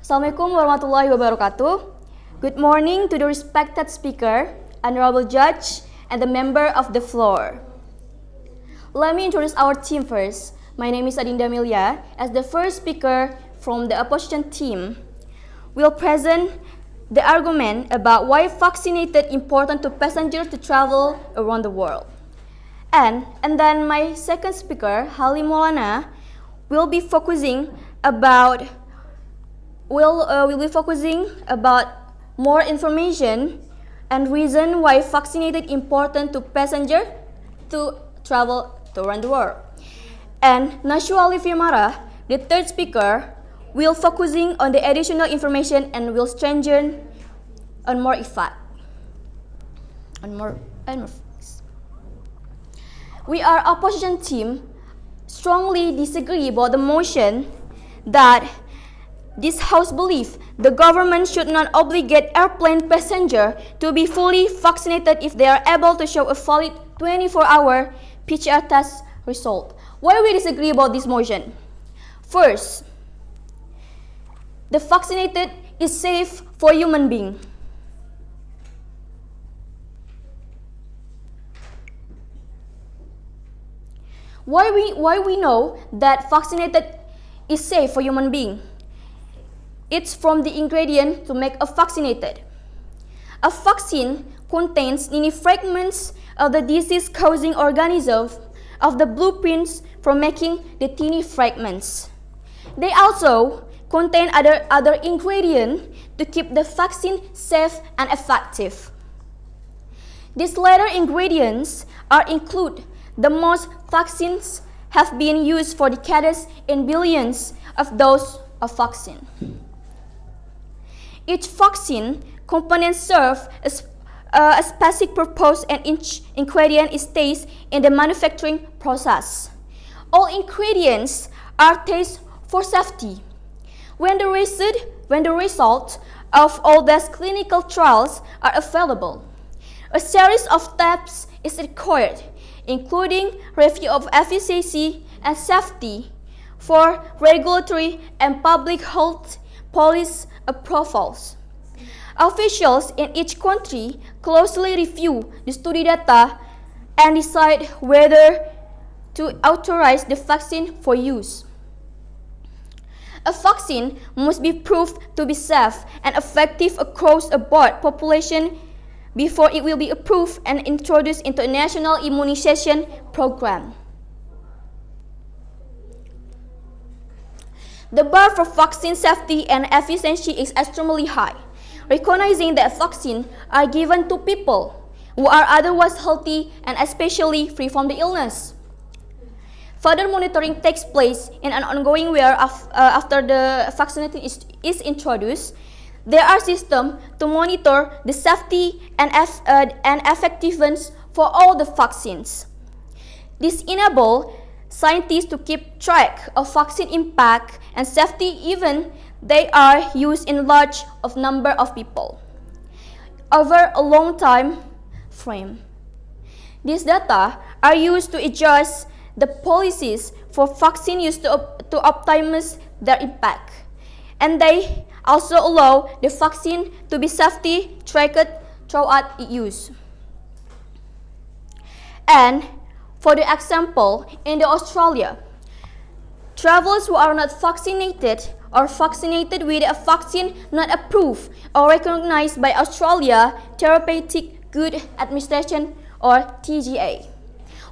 Assalamualaikum warahmatullahi wabarakatuh. Good morning to the respected speaker, honorable judge, and the member of the floor. Let me introduce our team first. My name is Adinda Milia. As the first speaker from the opposition team, we'll present the argument about why vaccinated important to passengers to travel around the world. And then my second speaker, Halim Maulana, will be focusing about more information and reason why vaccinated important to passenger to travel around the world. And Nashwa Firmara, the third speaker, will focusing on the additional information and will strengthen on more effect. We are opposition team strongly disagree about the motion that this House believes the government should not obligate airplane passengers to be fully vaccinated if they are able to show a valid 24-hour PCR test result. Why we disagree about this motion? First, the vaccinated is safe for human being. Why we know that vaccinated is safe for human being? It's from the ingredient to make a vaccinated. A vaccine contains many fragments of the disease-causing organism of the blueprints for making the tiny fragments. They also contain other ingredients to keep the vaccine safe and effective. These latter ingredients include the most vaccines have been used for decades in billions of doses of vaccine. Each vaccine component serves a specific purpose and each ingredient is tested in the manufacturing process. All ingredients are tested for safety. When the results of all these clinical trials are available, a series of steps is required, including review of efficacy and safety for regulatory and public health policy approvals. Officials in each country closely review the study data and decide whether to authorize the vaccine for use. A vaccine must be proved to be safe and effective across a broad population before it will be approved and introduced into a national immunization program. The bar for vaccine safety and efficiency is extremely high, recognizing that vaccines are given to people who are otherwise healthy and especially free from the illness. Further monitoring takes place in an ongoing way after the vaccination is introduced. There are systems to monitor the safety and effectiveness for all the vaccines. This enables scientists to keep track of vaccine impact and safety even they are used in large number of people over a long time frame. These data are used to adjust the policies for vaccine use to optimize their impact, and they also allow the vaccine to be safely tracked throughout its use. And for the example, in Australia, travelers who are not vaccinated or vaccinated with a vaccine not approved or recognized by Australia Therapeutic Goods Administration or TGA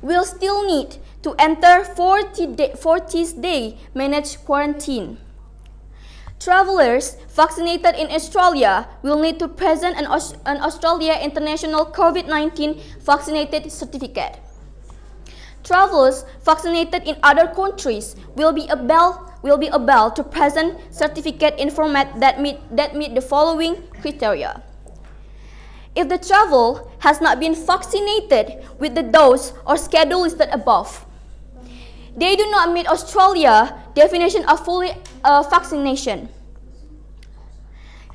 will still need to enter 40-day managed quarantine. Travelers vaccinated in Australia will need to present an Australia International COVID-19 vaccinated certificate. Travelers vaccinated in other countries will be able to present certificate in format that meet the following criteria. If the travel has not been vaccinated with the dose or schedule listed above, they do not meet Australia definition of fully vaccination.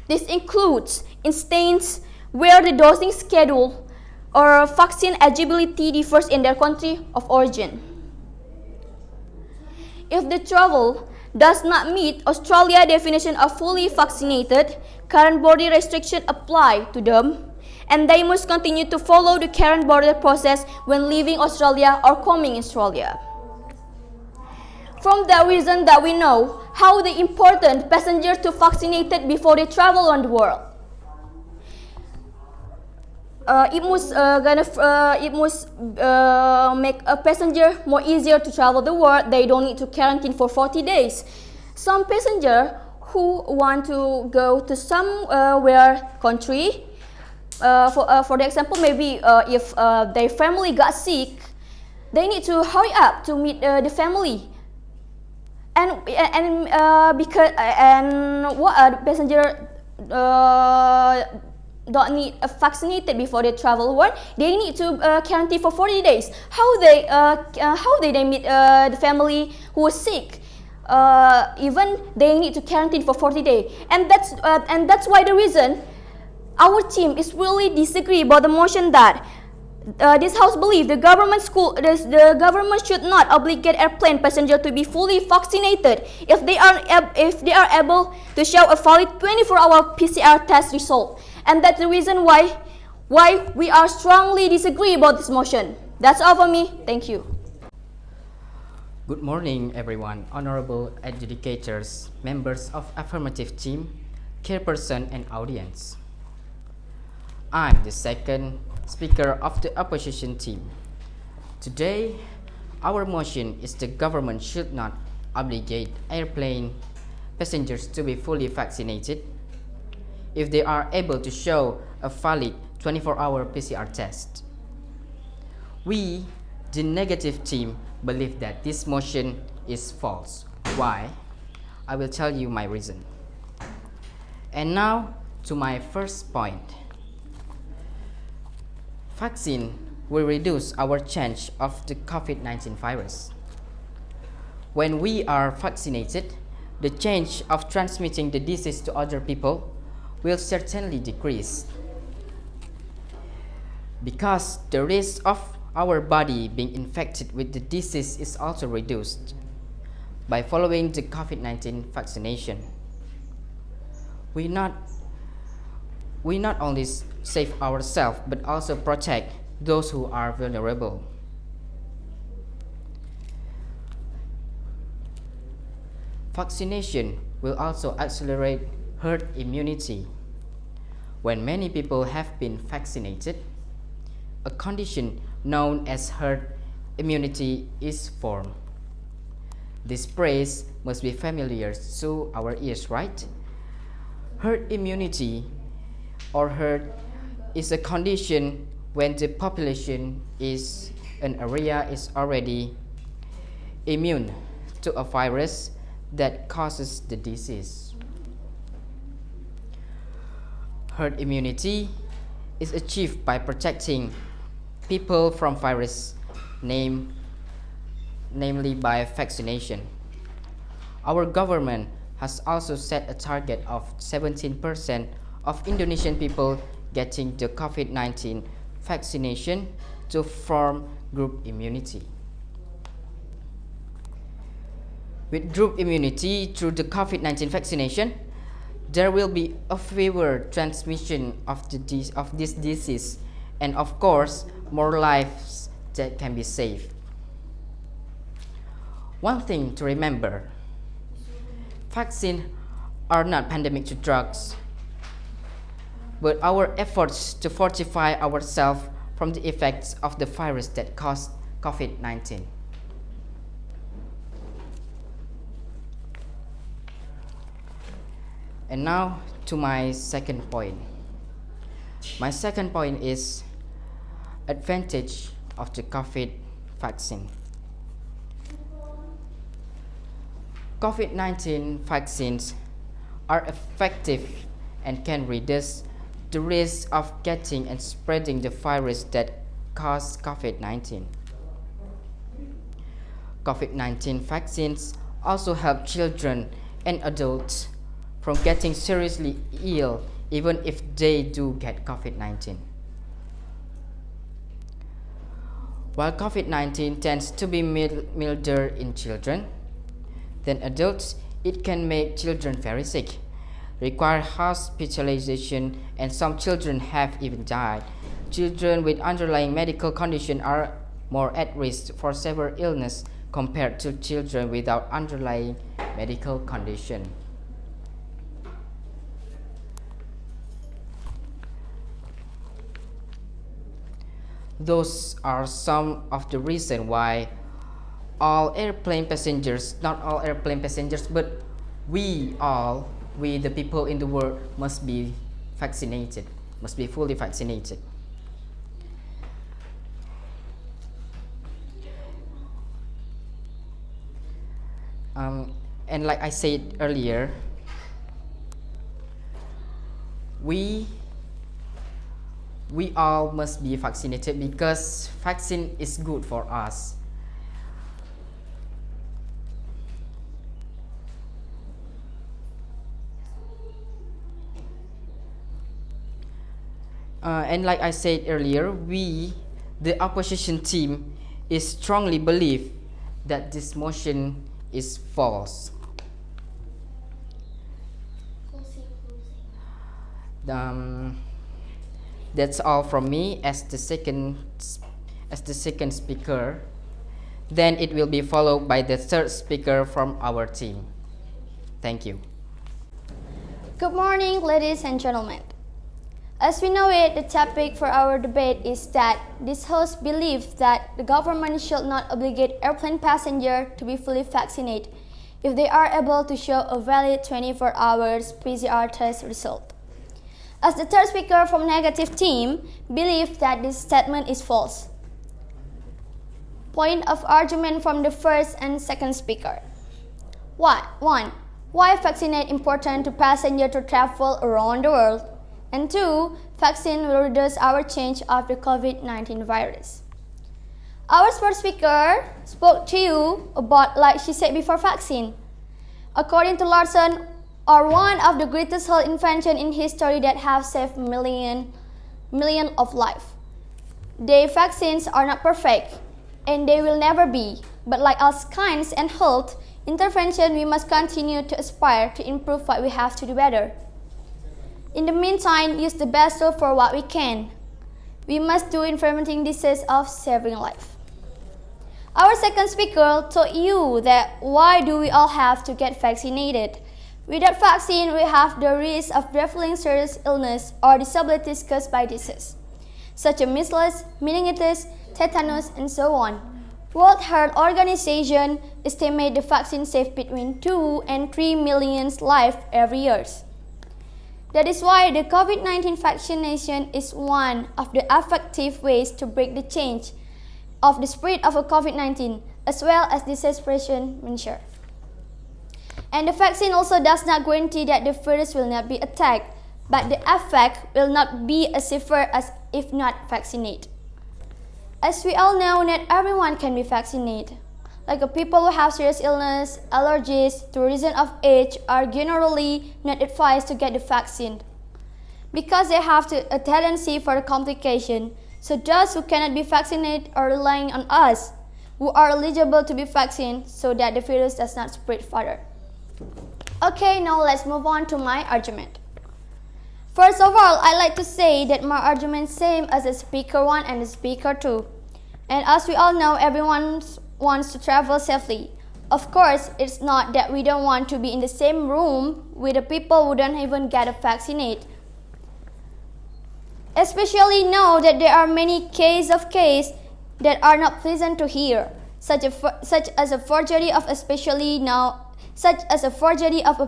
This includes instances where the dosing schedule or vaccine eligibility differs in their country of origin. If the travel does not meet Australia's definition of fully vaccinated, current border restrictions apply to them, and they must continue to follow the current border process when leaving Australia or coming in Australia. From the reason that we know how the important passengers to vaccinated before they travel around the world. It must make a passenger more easier to travel the world. They don't need to quarantine for 40 days. Some passenger who want to go to somewhere country, for the example, maybe if their family got sick, they need to hurry up to meet the family. Because what passenger don't need vaccinated before they travel world, they need to quarantine for 40 days. How they meet the family who is sick? Even they need to quarantine for 40 days, and that's why the reason our team is really disagree about the motion that this house believes the government should not obligate airplane passenger to be fully vaccinated if they are able to show a valid 24-hour PCR test result. And that's the reason why we are strongly disagree about this motion. That's all for me. Thank you. Good morning, everyone. Honorable adjudicators, members of affirmative team, chairperson, and audience. I'm the second speaker of the opposition team. Today, our motion is the government should not obligate airplane passengers to be fully vaccinated if they are able to show a valid 24-hour PCR test. We, the negative team, believe that this motion is false. Why? I will tell you my reason. And now to my first point. Vaccine will reduce our chance of the COVID-19 virus. When we are vaccinated, the chance of transmitting the disease to other people will certainly decrease, because the risk of our body being infected with the disease is also reduced by following the COVID-19 vaccination. We not only save ourselves but also protect those who are vulnerable. Vaccination will also accelerate herd immunity. When many people have been vaccinated, a condition known as herd immunity is formed. This phrase must be familiar to our ears, right? Herd immunity or herd is a condition when the population is an area is already immune to a virus that causes the disease. Herd immunity is achieved by protecting people from virus, namely by vaccination. Our government has also set a target of 17% of Indonesian people getting the COVID-19 vaccination to form group immunity. With group immunity through the COVID-19 vaccination, there will be a fewer transmission of this disease, and of course, more lives that can be saved. One thing to remember, vaccines are not pandemic to drugs, but our efforts to fortify ourselves from the effects of the virus that caused COVID-19. And now to my second point. My second point is advantage of the COVID vaccine. COVID-19 vaccines are effective and can reduce the risk of getting and spreading the virus that caused COVID-19. COVID-19 vaccines also help children and adults from getting seriously ill even if they do get COVID-19. While COVID-19 tends to be milder in children, than adults, it can make children very sick, require hospitalization, and some children have even died. Children with underlying medical conditions are more at risk for severe illness compared to children without underlying medical condition. Those are some of the reasons why all airplane passengers, not all airplane passengers, but we the people in the world must be vaccinated, must be fully vaccinated. And like I said earlier, we all must be vaccinated because vaccine is good for us. And like I said earlier, we, the opposition team, is strongly believe that this motion is false. That's all from me as the second speaker. Then it will be followed by the third speaker from our team. Thank you. Good morning, ladies and gentlemen. As we know it, the topic for our debate is that this host believes that the government should not obligate airplane passengers to be fully vaccinated if they are able to show a valid 24 hours PCR test result. As the third speaker from negative team believes that this statement is false. Point of argument from the first and second speaker. 1. Why vaccinate important to passengers to travel around the world? And 2, vaccine will reduce our change of the COVID-19 virus. Our first speaker spoke to you about, like she said before, vaccine. According to Larson, are one of the greatest health inventions in history that have saved millions of lives. Their vaccines are not perfect, and they will never be. But like all kinds and health intervention, we must continue to aspire to improve what we have to do better. In the meantime, use the best tool for what we can. We must do in preventing disease of saving life. Our second speaker told you that why do we all have to get vaccinated? Without vaccine, we have the risk of developing serious illness or disabilities caused by disease, such as measles, meningitis, tetanus, and so on. World Health Organization estimates the vaccine saves between 2 and 3 million lives every year. That is why the COVID-19 vaccination is one of the effective ways to break the chain of the spread of COVID-19 as well as disease prevention measures. And the vaccine also does not guarantee that the virus will not be attacked, but the effect will not be as severe as if not vaccinated. As we all know, not everyone can be vaccinated. Like people who have serious illness, allergies, to reason of age are generally not advised to get the vaccine because they have a tendency for the complication. So those who cannot be vaccinated are relying on us who are eligible to be vaccinated so that the virus does not spread further. Okay, now let's move on to my argument. First of all, I like to say that my argument is same as the speaker 1 and the speaker 2. And as we all know, everyone wants to travel safely. Of course, it's not that we don't want to be in the same room with the people who don't even get a vaccinated. Especially know that there are many cases that are not pleasant to hear, such as a forgery of a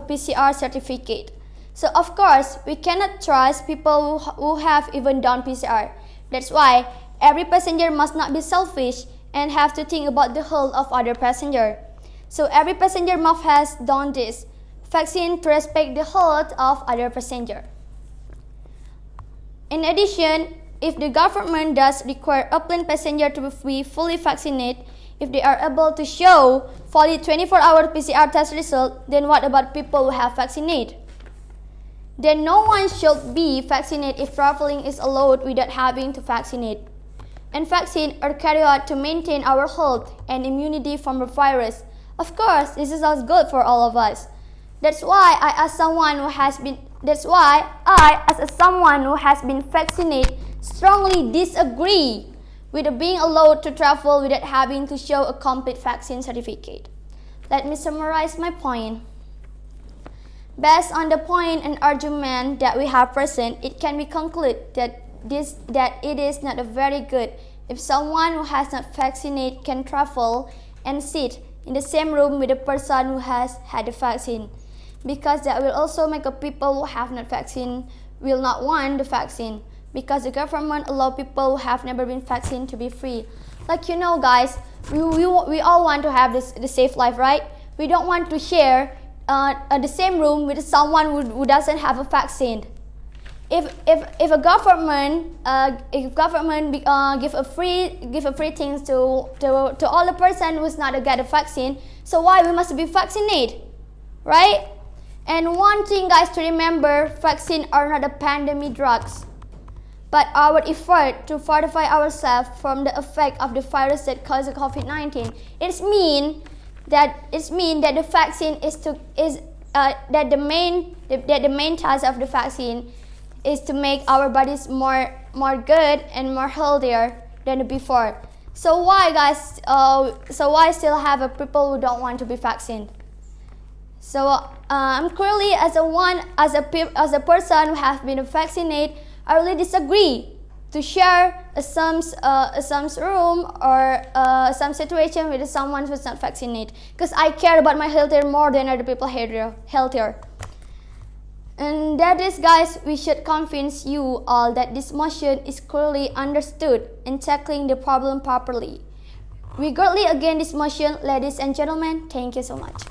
PCR certificate. So of course, we cannot trust people who have even done PCR. That's why every passenger must not be selfish and have to think about the health of other passengers. So every passenger must have done this vaccine to respect the health of other passengers. In addition, if the government does require airplane passengers to be fully vaccinated, if they are able to show valid 24-hour PCR test result, then what about people who have vaccinated? Then no one should be vaccinated if traveling is allowed without having to vaccinate. And vaccines are carried out to maintain our health and immunity from the virus, Of course, this is all good for all of us. That's why I, as someone who has been vaccinated, strongly disagree with being allowed to travel without having to show a complete vaccine certificate. Let me summarize my point. Based on the point and argument that we have present, it can be concluded that it is not very good if someone who has not vaccinated can travel and sit in the same room with a person who has had the vaccine, because that will also make people who have not vaccine will not want the vaccine, because the government allow people who have never been vaccinated to be free. Like, you know, guys, we all want to have the safe life, right? We don't want to share the same room with someone who doesn't have a vaccine. If a government give a free things to all the person who's not get a vaccine, so why we must be vaccinated, right? And one thing, guys, to remember: vaccine are not a pandemic drugs, but our effort to fortify ourselves from the effect of the virus that causes COVID-19. It means that the vaccine that the main task of the vaccine is to make our bodies more good and more healthier than before. So why, guys? So why still have people who don't want to be vaccinated? So I'm clearly as a person who has been vaccinated, I really disagree to share some room or some situation with someone who's not vaccinated, because I care about my health more than other people healthier. And that is, guys, we should convince you all that this motion is clearly understood and tackling the problem properly. We greatly against this motion, ladies and gentlemen. Thank you so much.